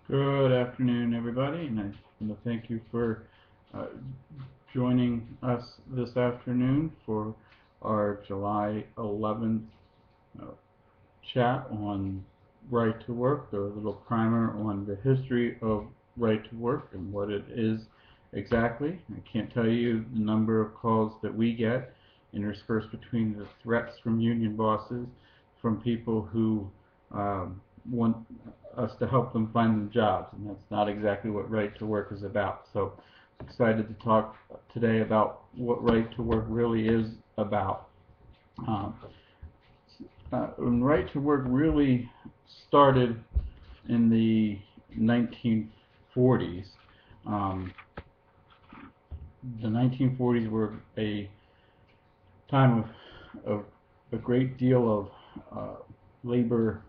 Good afternoon, everybody, and I want to thank you for uh, joining us this afternoon for our July 11th uh, chat on right to work, or a little primer on the history of right to work and what it is exactly. I can't tell you the number of calls that we get interspersed between the threats from union bosses, from people who want us to help them find them jobs, and that's not exactly what right to work is about. So excited to talk today about what right to work really is about. Um, and right to work really started in the 1940s. Um, the 1940s were a time of a great deal of labor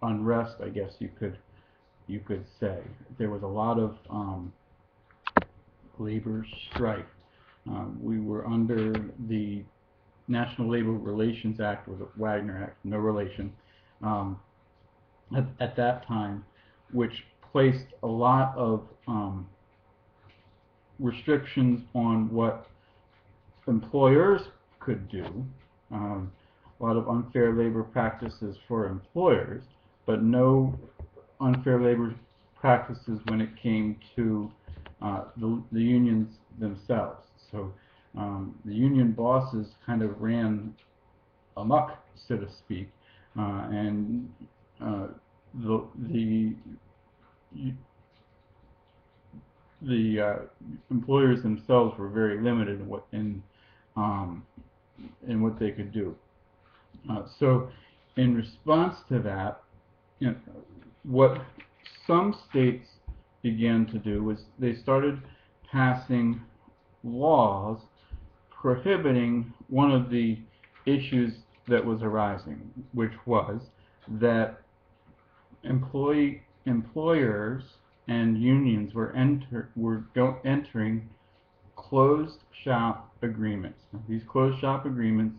unrest, I guess you could say. There was a lot of labor strife. We were under the National Labor Relations Act, or the Wagner Act, no relation, um, at that time, which placed a lot of restrictions on what employers could do, um, a lot of unfair labor practices for employers, but no unfair labor practices when it came to the unions themselves. So the union bosses kind of ran amok, so to speak, and uh, the the employers themselves were very limited um, in what they could do. So, in response to that, you know, what some states began to do was they started passing laws prohibiting one of the issues that was arising, which was that employers and unions were entering closed shop agreements. Now, these closed shop agreements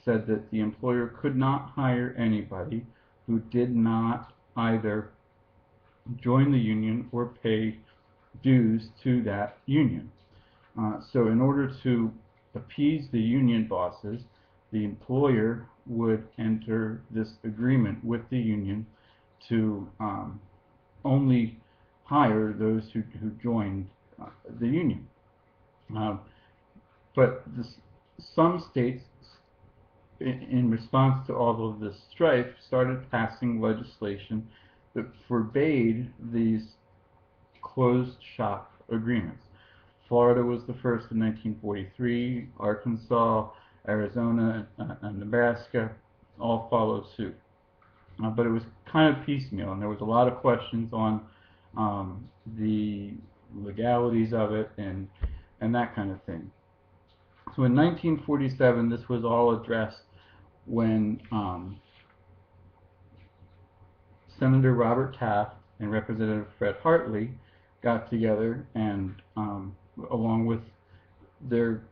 said that the employer could not hire anybody who did not either join the union or pay dues to that union. So in order to appease the union bosses, the employer would enter this agreement with the union to only hire those who joined the union. Uh, but some states, in response to all of this strife, started passing legislation that forbade these closed shop agreements. Florida was the first in 1943. Arkansas, Arizona, and Nebraska all followed suit. But it was kind of piecemeal, and there was a lot of questions on the legalities of it and that kind of thing. So in 1947, this was all addressed when Senator Robert Taft and Representative Fred Hartley got together and, along with their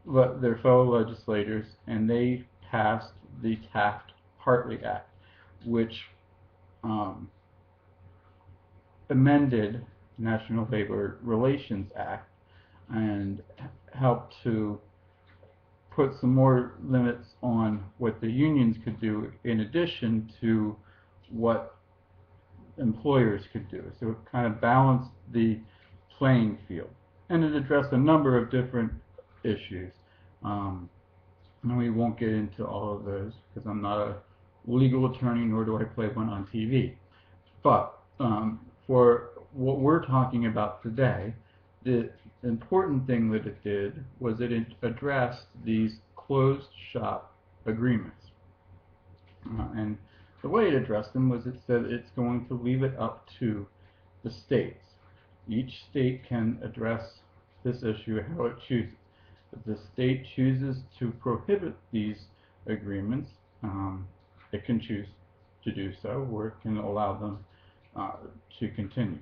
their fellow legislators, and they passed the Taft-Hartley Act, which um, amended the National Labor Relations Act and helped to put some more limits on what the unions could do in addition to what employers could do. So it kind of balanced the playing field. And it addressed a number of different issues. Um, and we won't get into all of those because I'm not a legal attorney, nor do I play one on TV. But for what we're talking about today, the important thing that it did was that it addressed these closed shop agreements. And the way it addressed them was it said it's going to leave it up to the states. Each state can address this issue how it chooses. If the state chooses to prohibit these agreements, it can choose to do so, or it can allow them uh, to continue.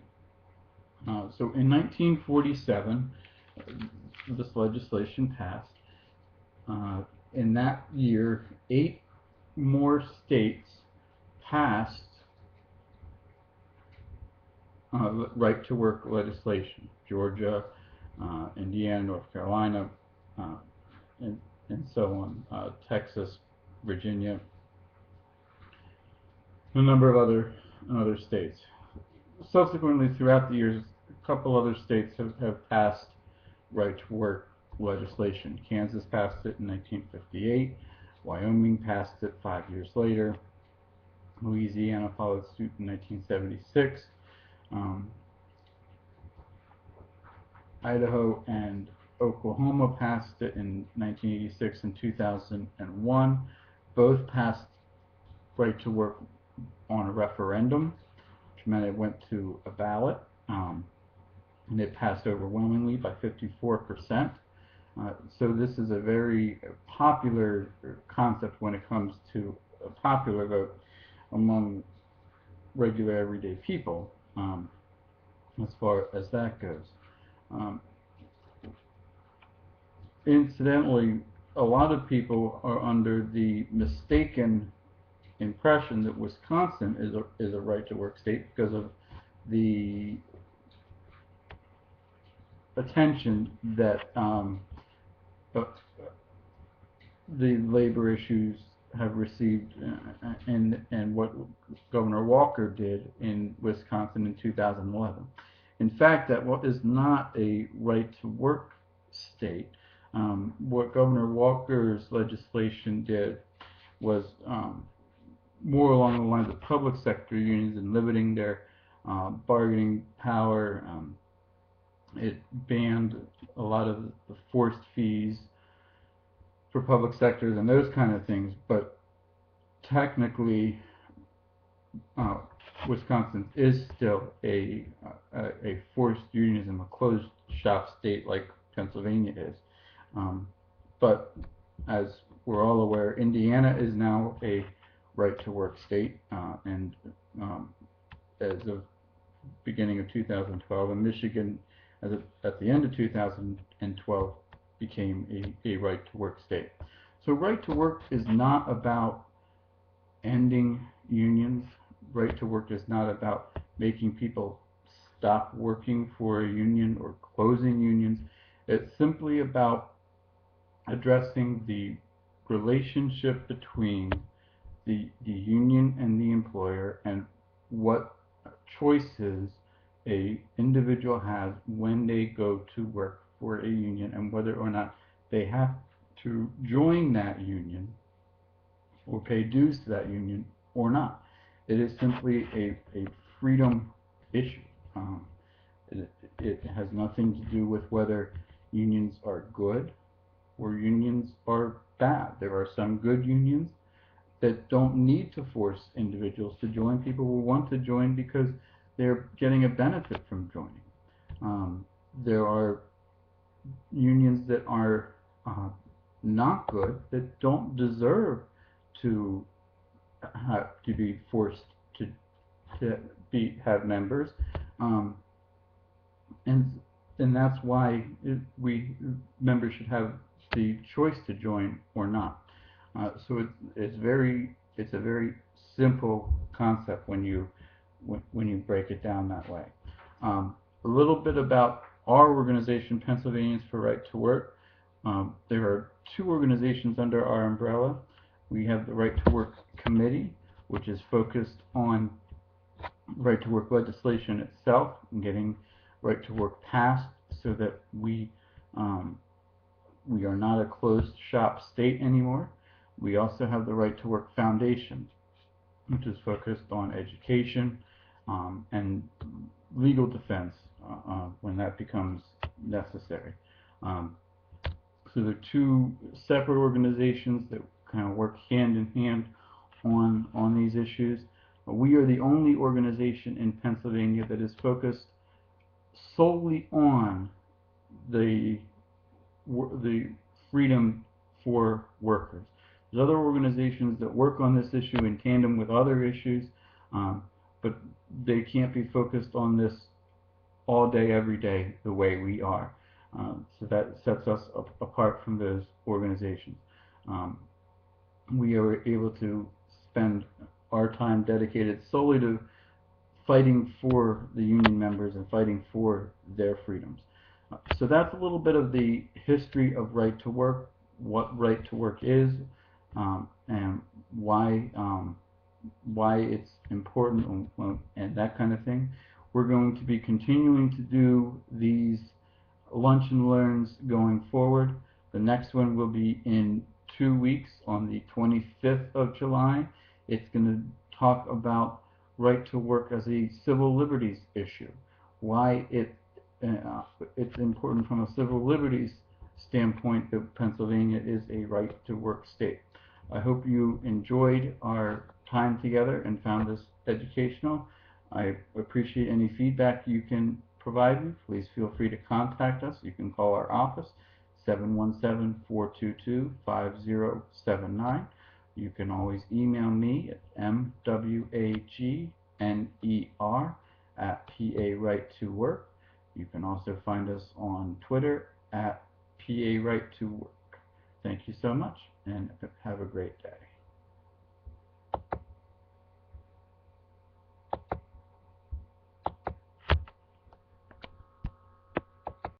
So in 1947, this legislation passed. Uh, in that year, 8 more states passed right-to-work legislation. Georgia, Indiana, North Carolina, uh, and, and so on, Texas, Virginia, a number of other states. Subsequently, throughout the years, a couple other states have passed right-to-work legislation. Kansas passed it in 1958. Wyoming passed it 5 years later. Louisiana followed suit in 1976. Um, Idaho and Oklahoma passed it in 1986 and 2001. Both passed right to work on a referendum, which meant it went to a ballot, and it passed overwhelmingly by 54%. So this is a very popular concept when it comes to a popular vote among regular everyday people, as far as that goes. Um, Incidentally, a lot of people are under the mistaken impression that Wisconsin is a right to work state because of the attention that uh, the labor issues have received, and what Governor Walker did in Wisconsin in 2011. In fact, that is not a right to work state. What Governor Walker's legislation did was more along the lines of public sector unions and limiting their bargaining power. It banned a lot of the forced fees for public sectors and those kind of things, but technically, uh, Wisconsin is still a forced unionism, a closed shop state like Pennsylvania is. Um, but as we're all aware, Indiana is now a right to work state, and as of beginning of 2012, and Michigan, at the end of 2012, became a right to work state. So right to work is not about ending unions. Right to work is not about making people stop working for a union or closing unions. It's simply about addressing the relationship between the union and the employer, and what choices a individual has when they go to work for a union, and whether or not they have to join that union or pay dues to that union or not. It is simply a freedom issue. Um, it has nothing to do with whether unions are good or unions are bad. There are some good unions that don't need to force individuals to join. People will want to join because they're getting a benefit from joining. There are unions that are not good, that don't deserve to have to be forced to have members, um, and that's why members should have the choice to join or not. So it's a very simple concept when you break it down that way. A little bit about our organization, Pennsylvanians for Right to Work. There are two organizations under our umbrella. We have the Right to Work Committee, which is focused on right to work legislation itself and getting right to work passed so that we are not a closed shop state anymore. We also have the Right to Work Foundation, which is focused on education and legal defense when that becomes necessary. Um, so they're two separate organizations that kind of work hand in hand on these issues. We are the only organization in Pennsylvania that is focused solely on the freedom for workers. There's other organizations that work on this issue in tandem with other issues, but they can't be focused on this all day, every day, the way we are. So that sets us apart from those organizations. We are able to spend our time dedicated solely to fighting for the union members and fighting for their freedoms. So that's a little bit of the history of right to work, what right to work is, and why it's important and that kind of thing. We're going to be continuing to do these lunch and learns going forward. The next one will be in 2 weeks on the 25th of July. It's going to talk about right to work as a civil liberties issue, why it's important from a civil liberties standpoint that Pennsylvania is a right to work state. I hope you enjoyed our time together and found this educational. I appreciate any feedback you can provide me. Please feel free to contact us. You can call our office, 717-422-5079. You can always email me at mwagner@PA-Right2Work. You can also find us on Twitter at PA-Right2Work. Thank you so much, and have a great day.